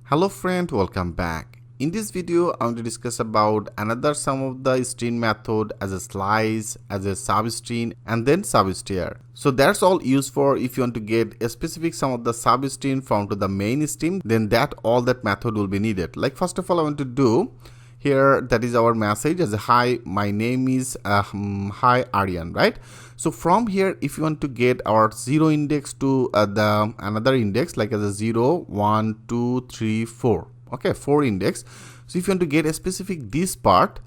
Hello friend, welcome back. In this video, I want to discuss about another some of the string method as a slice, as a substring, and then substr. So that's all used for if you want to get a specific some of the substring from to the main string, then all that method will be needed. Like first of all, I want to do here that is our message as a hi, my name is hi Ariyan, right? So from here, if you want to get our 0 index to the another index like as a 0, 1, 2, 3, 4, okay, 4 index. So if you want to get a specific this part,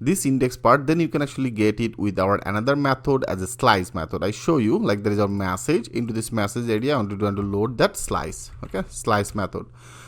this index part, then you can actually get it with our another method as a slice method. I show you like there is a message. Into this message area, I want to load that slice, okay, slice method.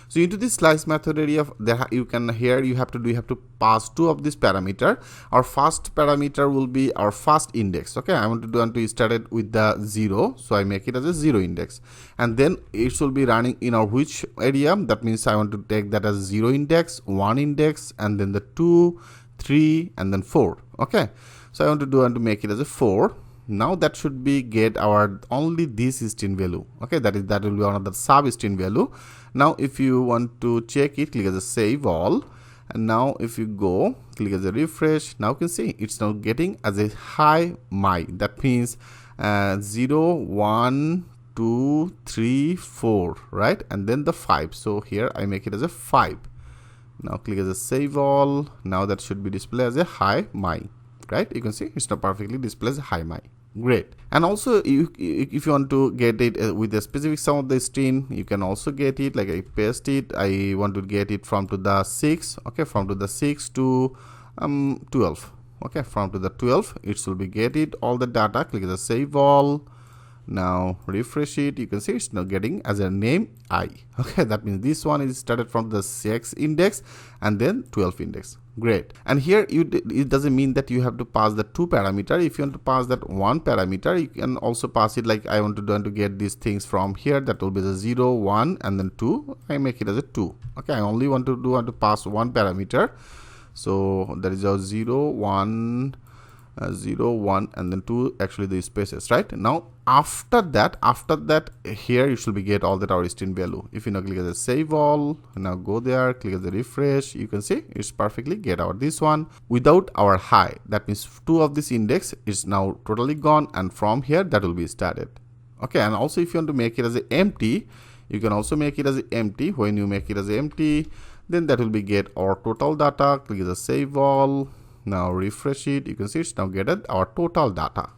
So into this slice method area, there you have to pass two of this parameter. Our first parameter will be our first index, okay. I want to start it with the 0, so I make it as a 0 index, and then it will be running in our which area. That means I want to take that as 0 index, 1 index, and then the 2, 3, and then 4, okay. So I want to make it as a 4. Now that should be get our only this string value, okay. That will be one of the substring value. Now if you want to check it, click as a save all, and now if you go click as a refresh, now you can see it's now getting as a hi my. That means 0, 1, 2, 3, 4, right, and then the 5. So here I make it as a 5. Now click as a save all. Now that should be displayed as a hi my, right? You can see it's now perfectly displayed as a hi my. Great. And also if you want to get it with a specific sum of the string, you can also get it like I paste it. I want to get it from to the 6, okay, from to the 6 to 12, okay, from to the 12 it will be get it all the data. Click as a save all. Now refresh it, you can see it's now getting as a name I, okay. That means this one is started from the 6 index and then 12 index. Great. And here it doesn't mean that you have to pass the 2 parameter. If you want to pass that 1 parameter, you can also pass it like I want to get these things from here. That will be the 0, 1, and then 2. I make it as a 2, okay. I only want to pass 1 parameter, so that is a 0, 1, 0, 1, and then 2, actually the spaces, right? Now after that here you should be get all that our string value. If you now click as a save all, now go there, click as a refresh, you can see it's perfectly get out this one without our high. That means 2 of this index is now totally gone, and from here that will be started, okay. And also if you want to make it as a empty, you can also make it as a empty. When you make it as a empty, then that will be get our total data. Click as a save all. Now refresh it, you can see it's now getting our total data,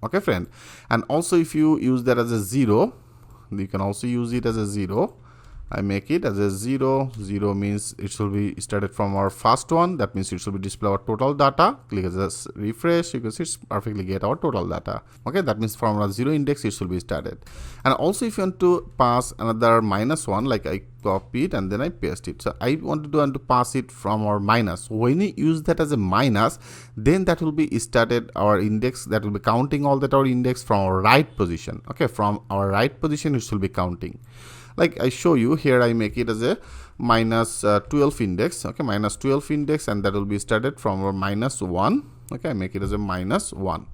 okay friend. And also if you use that as a 0, you can also use it as a 0. I make it as a 0. 0 means it should be started from our first one. That means it should be display our total data. Click as a refresh, you can see it's perfectly get our total data, okay. That means from our 0 index it should be started. And also if you want to pass another -1, like I copy it and then I paste it. So I want to pass it from our minus. When you use that as a minus, then that will be started our index, that will be counting all that our index from our right position, okay. From our right position it should be counting. Like I show you here, I make it as a -12 index, okay, -12 index, and that will be started from our -1, okay. I make it as a -1.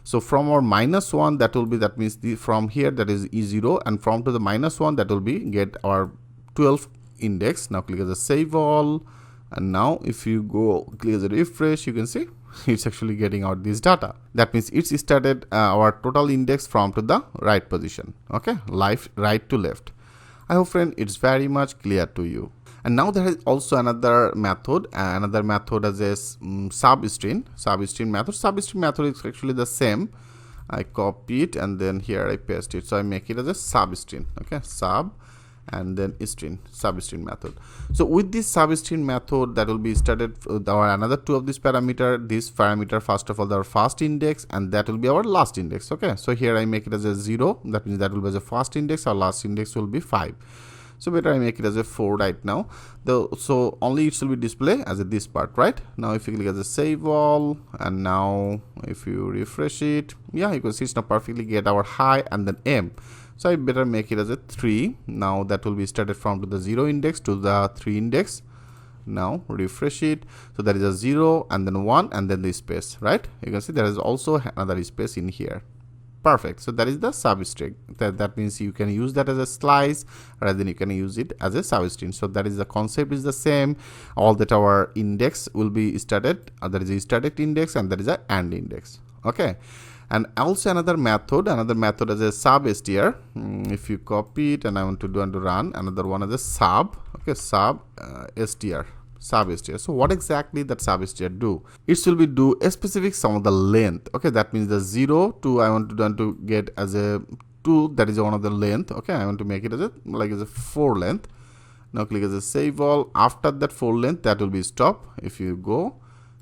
So from our -1, that will be, that means from here that is E0, and from to the -1 that will be get our 12 index. Now click as a save all, and now if you go click as a refresh, you can see it's actually getting out this data. That means it's started our total index from to the right position, okay, right to left. I hope friend it's very much clear to you. And now there is also another method as a substring method. Substring method is actually the same. I copy it and then here I paste it. So I make it as a substring, okay, sub and then substring method. So with this substring method, that will be started with our another 2 of this parameter. This parameter first of all our first index, and that will be our last index, okay. So here I make it as a 0. That means that will be the first index. Our last index will be 5. So better I make it as a 4 right now. So only it should be display as a this part, right? Now if you click as a save all, and now if you refresh it, yeah, you can see it's now perfectly get our high and then M. So I better make it as a 3. Now that will be started from to the 0 index to the 3 index. Now refresh it. So that is a 0 and then 1 and then the space, right? You can see there is also another space in here. perfect. So that is the substring. That means you can use that as a slice, rather than you can use it as a substring. So that is the concept is the same. All that our index will be started. There is a started index and there is a end index. Okay. And also another method as a substr. If you copy it and I want to do and to run, another one is a sub. Okay, substr. So what exactly that substr do? It will be do a specific sum of the length. Okay, that means the 0 to I want to get as a 2, that is one of the length. Okay, I want to make it as a like as a 4 length. Now click as a save all. After that 4 length, that will be stop. If you go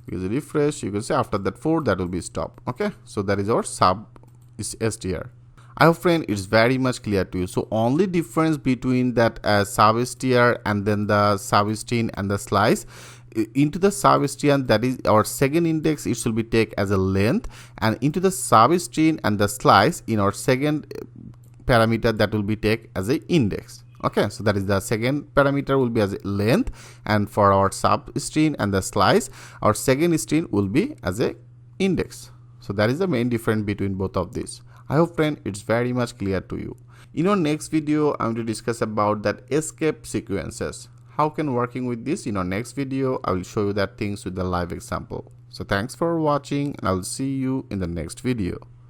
use a refresh, you can say after that 4, that will be stop. Okay, so that is our substr. I hope friend it's very much clear to you. So only difference between that substr and then the substring and the slice, into the substring, that is our second index, it should be take as a length, and into the substring and the slice, in our second parameter, that will be take as a index. Okay, so that is the second parameter will be as a length, and for our substring and the slice, our second string will be as a index. So that is the main difference between both of these. I hope friend it's very much clear to you. In our next video, I'm going to discuss about that escape sequences. How can working with this? In our next video, I will show you that things with the live example. So thanks for watching, and I will see you in the next video.